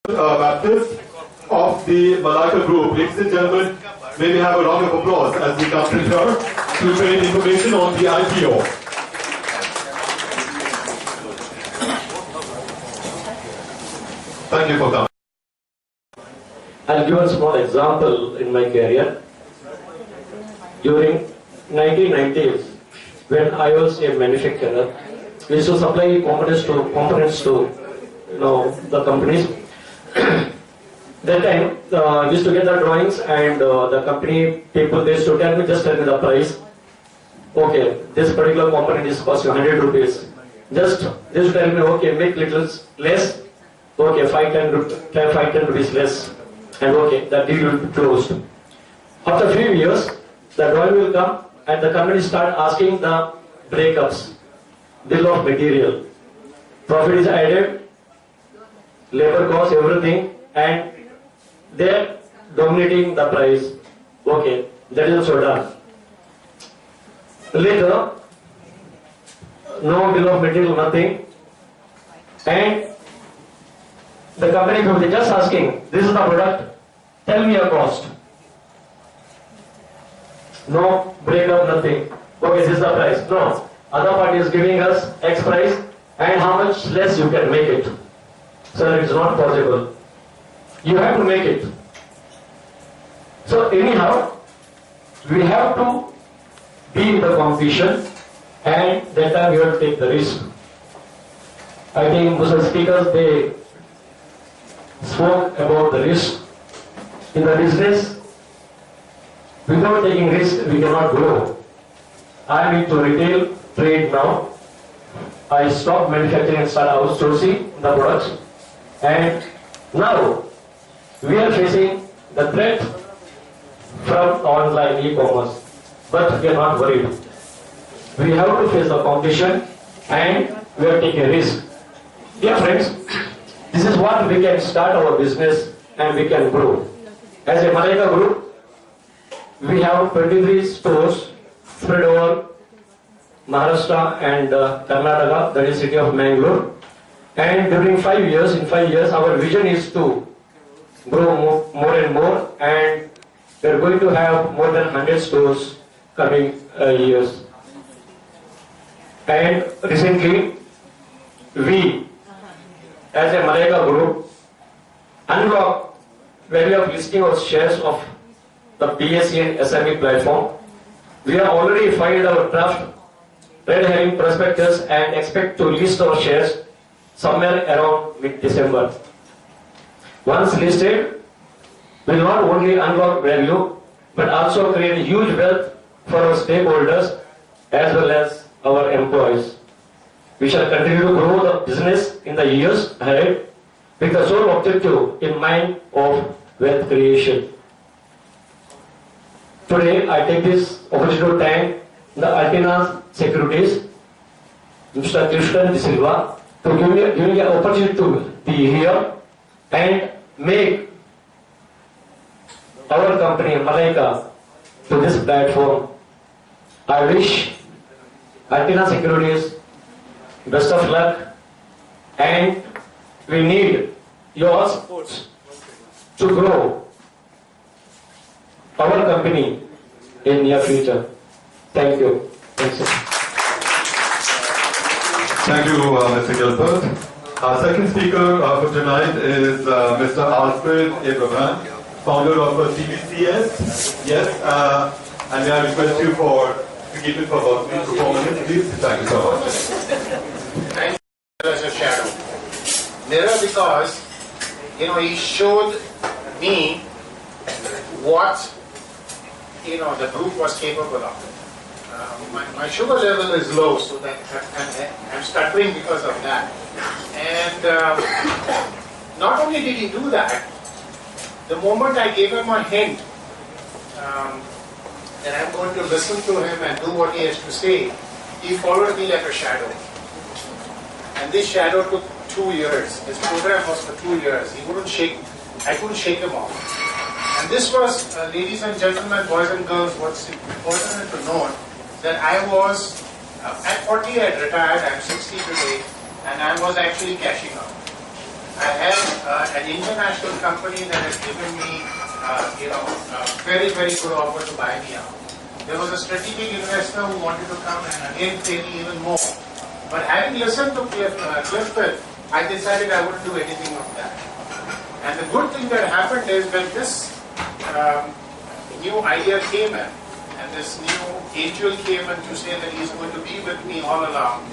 Baptist of the Malacca Group. Ladies and gentlemen, may we have a round of applause as we come to here to trade information on the IPO. Thank you for coming. I'll give a small example in my career. During 1990s, when I was a manufacturer, we used to supply components to the companies. That time, we used to get the drawings, and the company people, they used to tell me, just tell me the price. Okay, this particular component is cost you 100 rupees. Just tell me, okay, make little less. Okay, 5-10 rupees less. And okay, the deal will be closed. After a few years, the drawing will come and the company start asking the breakups, bill of material. Profit is added, labor cost, everything, and they're dominating the price. Okay, that is also done. Later, no bill of material, nothing, and the company people, they're just asking, this is the product, tell me your cost. No breakup, nothing. Okay, this is the price. No, other party is giving us X price, and how much less you can make it. So it's not possible. You have to make it. So anyhow, we have to be in the competition, and that time we have to take the risk. I think most of the speakers, they spoke about the risk. In the business, without taking risk, we cannot grow. I am into retail trade now. I stopped manufacturing and started outsourcing the products. And now, we are facing the threat from online e-commerce. But we are not worried. We have to face the competition and we have to take a risk. Dear friends, this is what we can start our business and we can grow. As a Malacca Group, we have 23 stores spread over Maharashtra and Karnataka, that is city of Mangalore. And during 5 years, in 5 years, our vision is to grow more and more, and we are going to have more than 100 stores coming years. And recently, we, as a Malacca Group, unlocked value of listing our shares of the BSE and SME platform. We have already filed our draft red herring prospectus and expect to list our shares somewhere around mid-December. Once listed, we will not only unlock value, but also create huge wealth for our stakeholders as well as our employees. We shall continue to grow the business in the years ahead with the sole objective in mind of wealth creation. Today, I take this opportunity to thank the Altina Securities, Mr. Krishnan De Silva, to give me the opportunity to be here and make our company, Malacca, to this platform. I wish Altina Securities best of luck, and we need your support to grow our company in near future. Thank you. Thanks. Thank you, Mr. Gilbert. Our second speaker for tonight is Mr. Alfred Abraham, founder of CBCS. Yes, and may I request you to keep it for about 3 to 4 minutes, please. Thank you so much. Thank you as a shadow. Mirror because, he showed me what, the group was capable of. My sugar level is low, so that I'm stuttering because of that. And not only did he do that, the moment I gave him a hint that I'm going to listen to him and do what he has to say, he followed me like a shadow. And this shadow took 2 years. His program was for 2 years. I couldn't shake him off. And this was, ladies and gentlemen, boys and girls, what's important to note, that I was, at 40 I had retired, I'm 60 today, and I was actually cashing out. I had an international company that had given me, a very, very good offer to buy me out. There was a strategic investor who wanted to come and again pay me even more. But having listened to Clifton, I decided I wouldn't do anything of that. And the good thing that happened is when this new idea came in, and this new angel came in to say that he's going to be with me all along,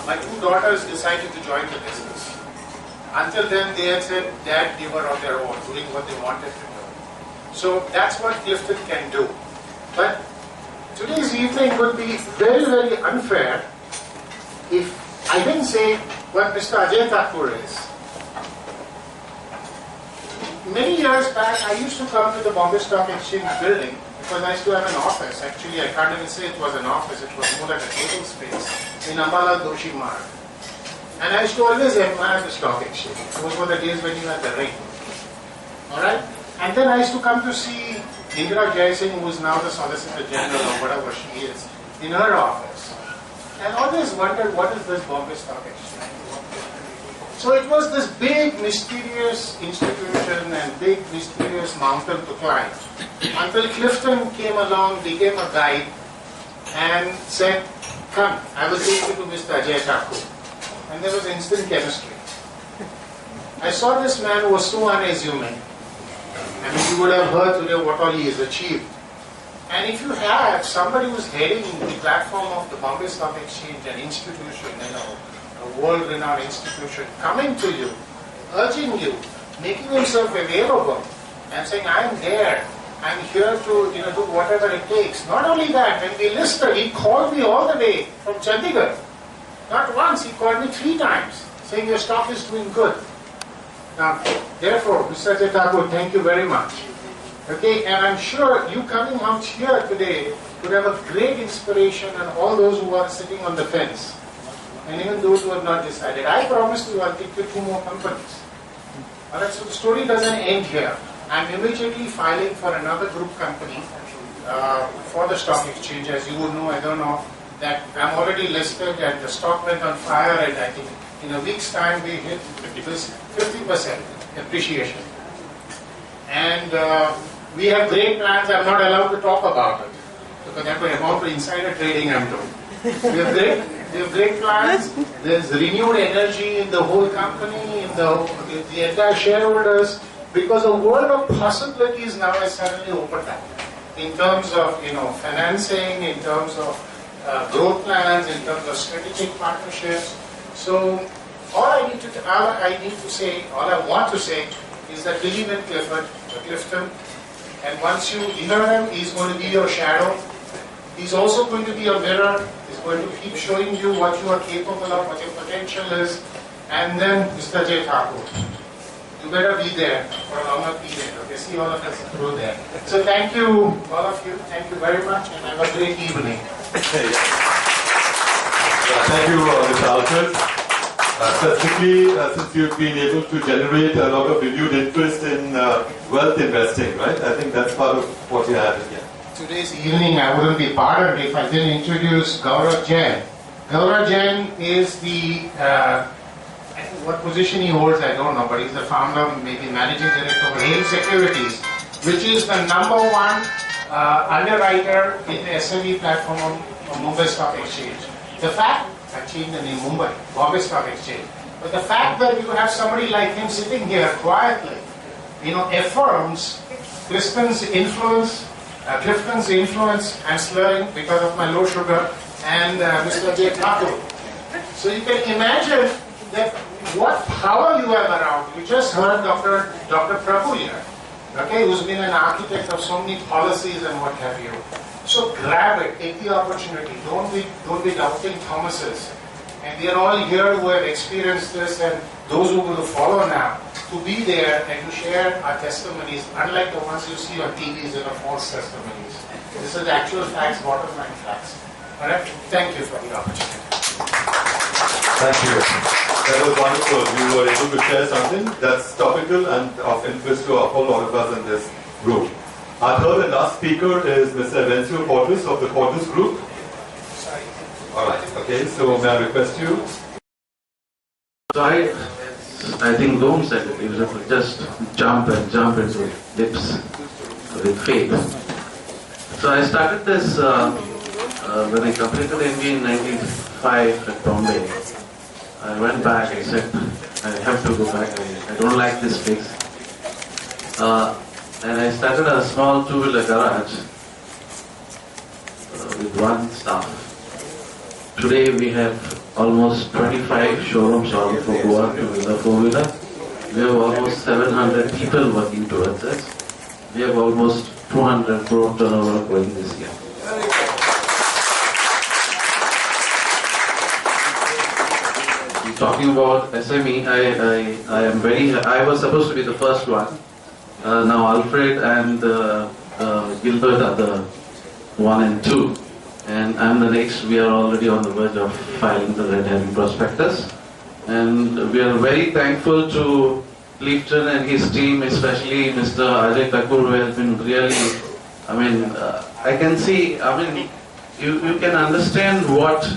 my two daughters decided to join the business. Until then, they had said, Dad, they were on their own, doing what they wanted to do. So that's what Clifton can do. But today's evening would be very, very unfair if I didn't say what Mr. Ajay Thakur is. Many years back, I used to come to the Bombay Stock Exchange building because I used to have an office. Actually, I can't even say it was an office, it was more like a table space in Ambala Doshi Marg. And I used to always admire the stock exchange. Those were the days when you had the ring. Alright? And then I used to come to see Indira Jaising, who is now the Solicitor General or whatever she is, in her office. And always wondered, what is this Bombay Stock Exchange? So it was this big, mysterious institution and big, mysterious mountain to climb. Until Clifton came along, became a guide, and said, come, I will take you to Mr. Ajay Thakur. And there was instant chemistry. I saw this man who was so unassuming. I mean, you would have heard today what all he has achieved. And if you have somebody who's heading the platform of the Bombay Stock Exchange, an institution, a world-renowned institution, coming to you, urging you, making himself available, and saying, I'm there, I'm here to do whatever it takes. Not only that, when we listed, he called me all the way from Chandigarh. Not once, he called me 3 times, saying your stock is doing good. Now, therefore, Mr. Ajay Thakur, thank you very much. Okay, and I'm sure you coming out here today could have a great inspiration on all those who are sitting on the fence, and even those who have not decided. I promise you, I'll take you 2 more companies. Alright, so the story doesn't end here. I'm immediately filing for another group company for the stock exchange. As you would know, I don't know, that I'm already listed and the stock went on fire, and I think in a week's time we hit 50% appreciation. And we have great plans. I'm not allowed to talk about it because that's the amount of insider trading I'm doing. We have great plans. There's renewed energy in the whole company, in the entire shareholders, because a world of possibilities now has suddenly opened up in terms of financing, in terms of growth plans, in terms of strategic partnerships. So all I want to say is that believe in Clifton, and once you hear him, he's going to be your shadow. He's also going to be a mirror. He's going to keep showing you what you are capable of, what your potential is. And then Mr. Ajay Thakur, you better be there for a longer period. Okay, see all of us through there. So thank you, all of you. Thank you very much, and have a great evening. Thank you, Mr. Alfred. Specifically, since you've been able to generate a lot of renewed interest in wealth investing, right? I think that's part of what you have here. Today's evening, I wouldn't be pardoned if I didn't introduce Gaurav Jain. Gaurav Jain is the, what position he holds, I don't know, but he's the founder, maybe managing director of Hail Securities, which is the #1 underwriter in the SME platform of Mumbai Stock Exchange. The fact, I changed the name Mumbai, Bombay Stock Exchange, but the fact that you have somebody like him sitting here quietly, affirms Clifton's influence, I'm slurring because of my low sugar, and Mr. Ajay Thakur. So you can imagine that what power you have around. You just heard Dr. Prabhu here, okay, who's been an architect of so many policies and what have you. So grab it, take the opportunity. Don't be doubting Thomases. And we are all here who have experienced this, and those who will follow now, to be there and to share our testimonies, unlike the ones you see on TVs that are false testimonies. This is actual facts, bottom line facts. All right? Thank you for the opportunity. Thank you. That was wonderful. You were able to share something that's topical and of interest to a whole lot of us in this group. Our third and last speaker is Mr. Vencio Portis of the Portis Group. All right. Okay. So may I request you? So I think Gom said it, you have to just jump and jump into dips with faith. So I started this when I completed MBA in 95 at Bombay. I went back, I said, I have to go back, I don't like this place. And I started a small two-wheeler garage with one staff. Today we have almost 25 showrooms all for Goa two-wheeler, four-wheeler. We have almost 700 people working towards this. We have almost 200 crore turnover going this year. Talking about SME, I was supposed to be the first one. Now Alfred and Gilbert are the 1 and 2. And I'm the next. We are already on the verge of filing the red herring prospectus. And we are very thankful to Clifton and his team, especially Mr. Ajay Thakur, who has been really, I can see, you can understand what,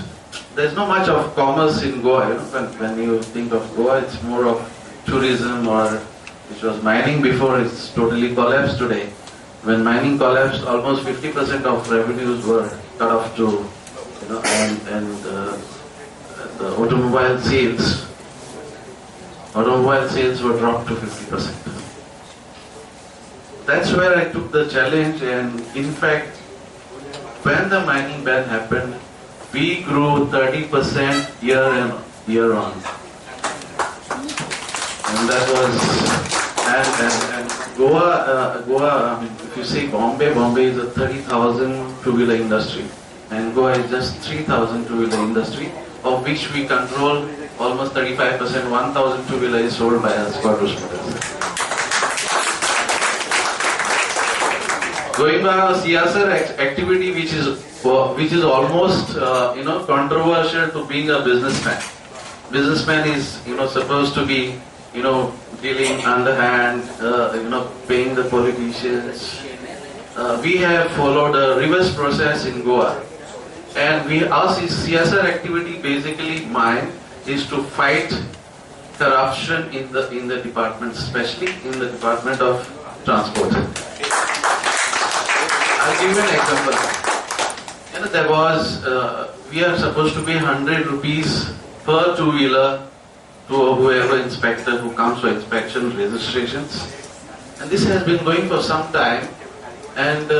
there's not much of commerce in Goa. When you think of Goa, it's more of tourism, or which was mining before, it's totally collapsed today. When mining collapsed, almost 50% of revenues were cut off to, and the automobile sales were dropped to 50%. That's where I took the challenge, and in fact, when the mining ban happened, we grew 30% year on. And that was, and Goa, if you say Bombay is a 30,000 two-wheeler industry, and Goa is just 3,000 two-wheeler industry, of which we control almost 35%, 1,000 two-wheeler is sold by us, Quadros Motors. Going by our CSR activity, which is almost controversial to being a businessman. Businessman is supposed to be dealing underhand, paying the politicians. We have followed a reverse process in Goa, and our CSR activity, basically mine, is to fight corruption in the department, especially in the Department of Transport. I'll give you an example. There was, we are supposed to pay 100 rupees per two-wheeler to whoever inspector who comes for inspection registrations. And this has been going for some time. And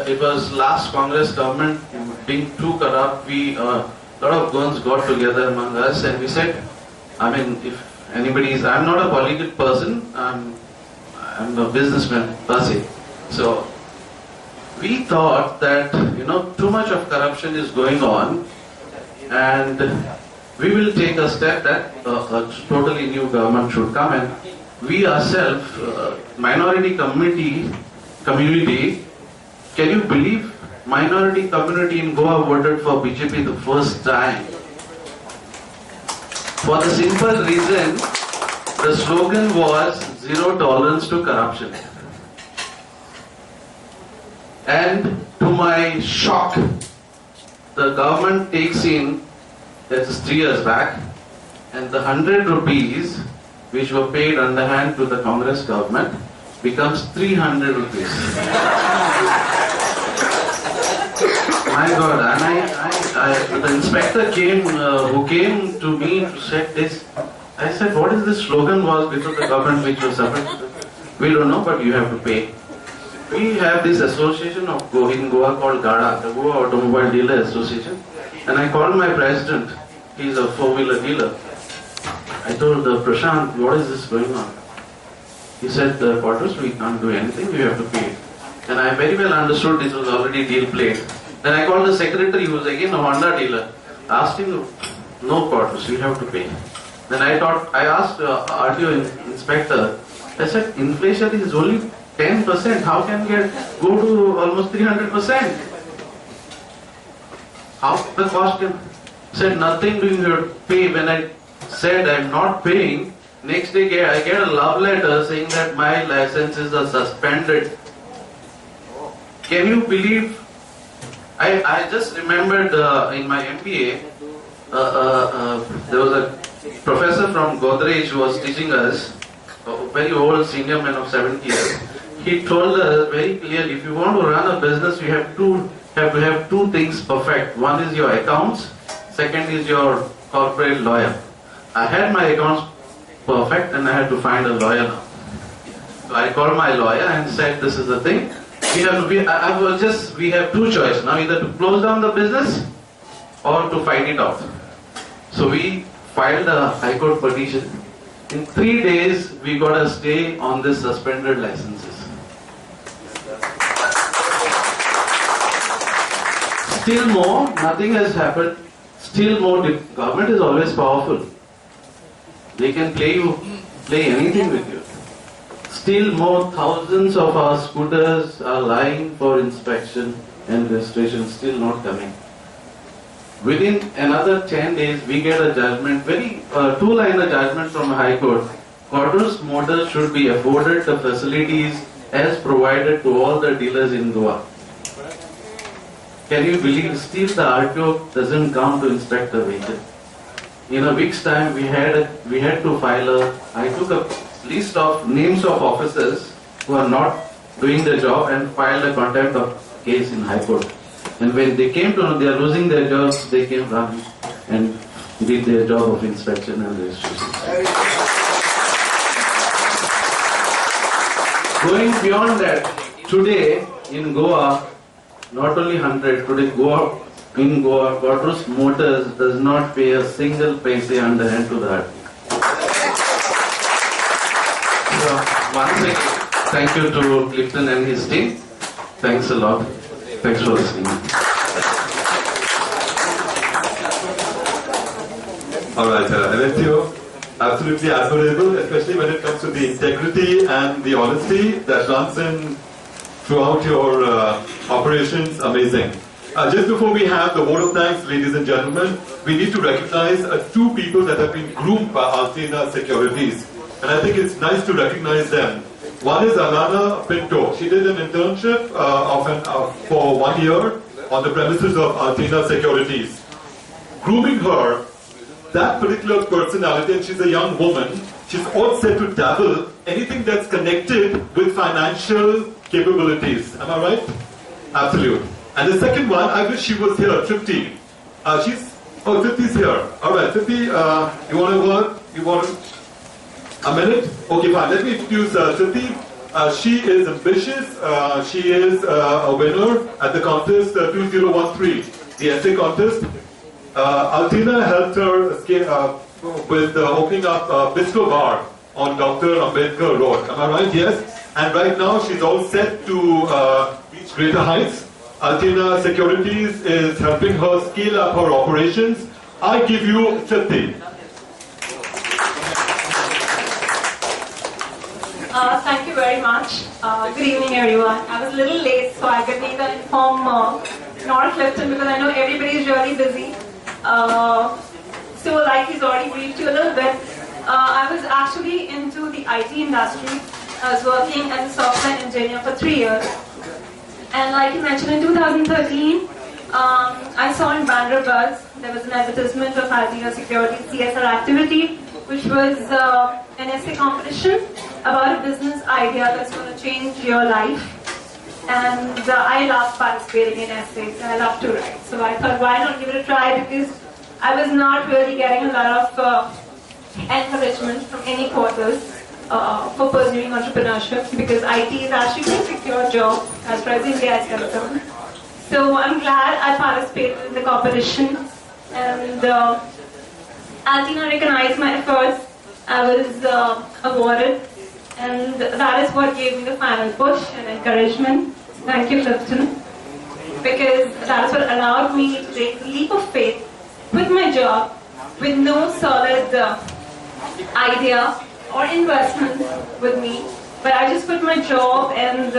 it was last Congress government being too corrupt. We, a lot of guns got together among us, and we said, if anybody is, I'm not a political person, I'm a businessman per se. So we thought that too much of corruption is going on, and we will take a step that a totally new government should come, and we ourselves, minority community, can you believe minority community in Goa voted for BJP the first time? For the simple reason, the slogan was zero tolerance to corruption. And to my shock, the government takes in, that's 3 years back, and the 100 rupees which were paid underhand to the Congress government becomes 300 rupees. My God, and the inspector came, who came to me to check this. I said, what is this slogan was before the government which was supported? We don't know, but you have to pay. We have this association of in Goa called GADA, the Goa Automobile Dealer Association. And I called my president, he's a four-wheeler dealer. I told Prashant, what is this going on? He said, Quadros, we can't do anything, we have to pay. And I very well understood this was already deal played. Then I called the secretary, who was again a Honda dealer. Asked him, no Quadros, we have to pay. Then I asked RTO inspector, I said, inflation is only 10%, how can we go to almost 300%? How the cost can? Said nothing doing your pay. When I said I'm not paying, next day I get a love letter saying that my licenses are suspended. Can you believe? I just remembered in my MBA, there was a professor from Godrej who was teaching us, a very old senior man of 70 years, he told us very clearly, if you want to run a business, you have to have two things perfect. One is your accounts, second is your corporate lawyer. I had my accounts perfect and I had to find a lawyer now. So I called my lawyer and said, this is the thing. We have two choices now, either to close down the business or to fight it out. So we filed a High Court petition. In 3 days, we got a stay on this suspended licenses. Still more, nothing has happened. Still more, the government is always powerful. They can play anything with you. Still more, thousands of our scooters are lying for inspection and registration, still not coming. Within another 10 days, we get a judgment, two-liner judgment from a High Court. Quadros Motors should be afforded the facilities as provided to all the dealers in Goa. Can you believe still the RTO doesn't come to inspect the vehicle? In a week's time, we had to file I took a list of names of officers who are not doing the job and filed a contempt of case in High Court. And when they came to know they are losing their jobs, they came running and did their job of inspection and registration. Going beyond that, today in Goa, not only 100, today in Goa, Quadros Motors does not pay a single paise underhand to the RT. So, once again, thank you to Clifton and his team. Thanks a lot. Thanks for listening. Alright, Alessio, absolutely admirable, especially when it comes to the integrity and the honesty that runs in throughout your operations. Amazing. Just before we have the vote of thanks, ladies and gentlemen, we need to recognize two people that have been groomed by Altina Securities. And I think it's nice to recognize them. One is Alana Pinto. She did an internship for 1 year on the premises of Altina Securities. Grooming her, that particular personality, and she's a young woman, she's all set to dabble anything that's connected with financial capabilities. Am I right? Absolute. And the second one, I wish she was here, Tripti. Tripti's here. Alright, Tripti, you want a word? You want a minute? Okay, fine. Let me introduce Tripti. She is ambitious. She is a winner at the contest 2013, the essay contest. Altina helped her with opening up a bistro bar on Dr. Ambedkar Road. Am I right? Yes. And right now she's all set to reach greater heights. Altina Securities is helping her scale up her operations. I give you Tripti. Thank you very much. Good evening, everyone. I was a little late, so I could neither inform nor Clifton because I know everybody is really busy. So, like he's already briefed you a little bit, I was actually into the IT industry. I was working as a software engineer for 3 years. And like you mentioned, in 2013, I saw in Banderbuzz, there was an advertisement of Altina Security CSR activity, which was an essay competition about a business idea that's going to change your life. And I love participating in essays, and I love to write. So I thought, why not give it a try, because I was not really getting a lot of encouragement from any quarters for pursuing entrepreneurship, because IT is actually a secure job as far as India is concerned. So I'm glad I participated in the competition, and Altina recognized my efforts. I was awarded, and that is what gave me the final push and encouragement. Thank you, Clifton, because that is what allowed me to take the leap of faith with my job, with no solid idea or investment with me. But I just put my job, and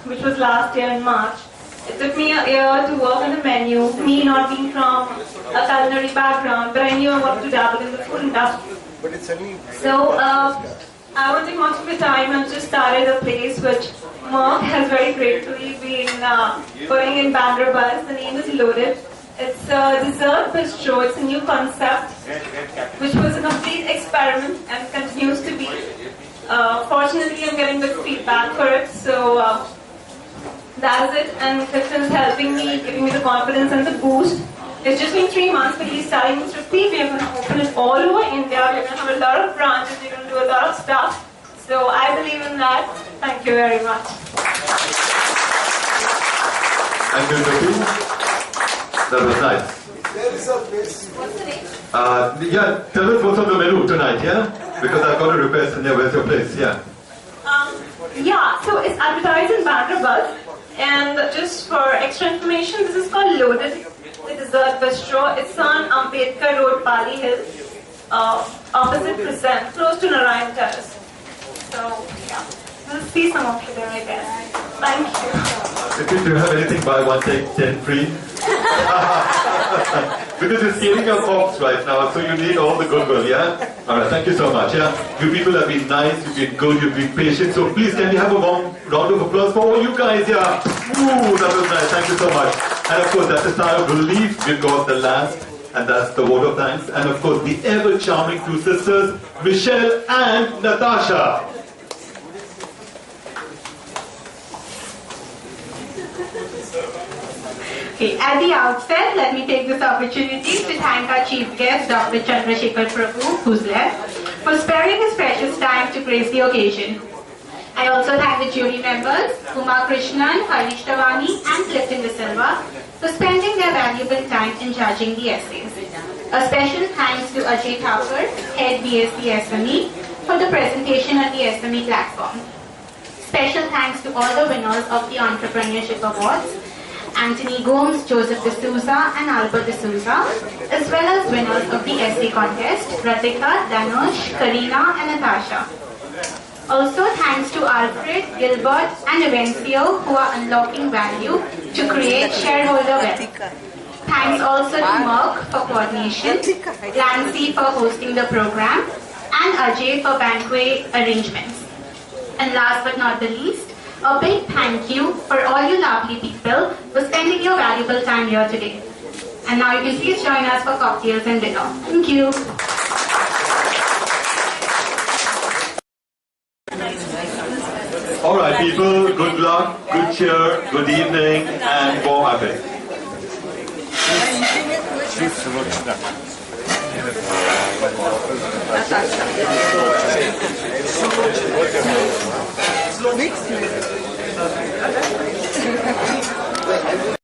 which was last year in March. It took me a year to work on the menu, me not being from a culinary background, but I knew I wanted to dabble in the food industry. So I wasn't much of a time and just started a place which Mark has very gratefully been putting in Banderbuzz. The name is Loaded. It's a dessert bistro. It's a new concept, which was a complete experiment and continues to be. Fortunately, I'm getting good feedback for it, so that's it. And Clifton's helping me, giving me the confidence and the boost. It's just been 3 months, but he's starting with 50. We're going to open it all over India. We're going to have a lot of branches. We're going to do a lot of stuff. So I believe in that. Thank you very much. Thank you, Vicky. That was nice. What's the name? Yeah, tell us what's on the menu tonight, yeah? Because I've got a request and yeah, where's your place, yeah? Yeah, so it's advertised in Bandrabad. And just for extra information, this is called Loaded, the dessert bistro. It's on Ambedkar Road, Pali Hill, opposite Crescent, close to Narayan Terrace. So, yeah, we'll see some of you there, I guess. Thank you. Vicky, do you have anything buy one, take 10 free? Because you're scaling up folks right now, so you need all the goodwill, yeah? Alright, thank you so much, yeah? You people have been nice, you've been good, you've been patient, so please can we have a warm round of applause for all you guys, yeah? Ooh, that was nice, thank you so much. And of course, that's a sigh of relief, we've got the last, and that's the vote of thanks. And of course, the ever-charming two sisters, Michelle and Natasha. Okay, at the outset, let me take this opportunity to thank our chief guest, Dr. Chandrasekhar Prabhu, who's left, for sparing his precious time to grace the occasion. I also thank the jury members, Uma Krishnan, Harish Tawani, and Clifton De Silva, for spending their valuable time in judging the essays. A special thanks to Ajay Thakur, Head BSc SME, for the presentation on the SME platform. Special thanks to all the winners of the Entrepreneurship Awards, Anthony Gomes, Joseph D'Souza, and Albert D'Souza, as well as winners of the essay contest, Ratika, Danush, Karina, and Natasha. Also thanks to Alfred, Gilbert, and Evencio, who are unlocking value to create shareholder wealth. Thanks also to Merck for coordination, Lancy for hosting the program, and Ajay for banquet arrangements. And last but not the least, a big thank you for all you lovely people for spending your valuable time here today. And now you can please join us for cocktails and dinner. Thank you. Alright people, good luck, good cheer, good evening, and bon appetit.